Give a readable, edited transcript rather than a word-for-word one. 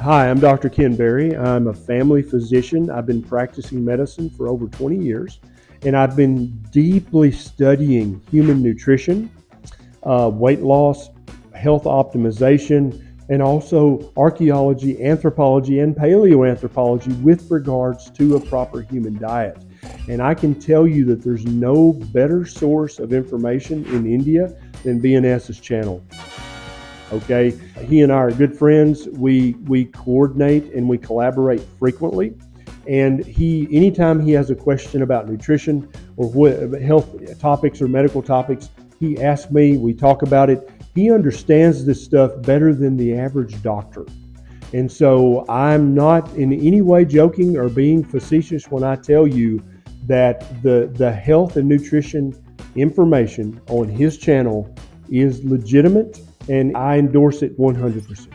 Hi, I'm Dr. Ken Berry. I'm a family physician. I've been practicing medicine for over 20 years, and I've been deeply studying human nutrition, weight loss, health optimization, and also archaeology, anthropology, and paleoanthropology with regards to a proper human diet. And I can tell you that there's no better source of information in India than BNS's channel. Okay, he and I are good friends. We coordinate and we collaborate frequently. And anytime he has a question about nutrition or health topics or medical topics, he asks me, we talk about it. He understands this stuff better than the average doctor. And so I'm not in any way joking or being facetious when I tell you that the health and nutrition information on his channel is legitimate, and I endorse it 100%.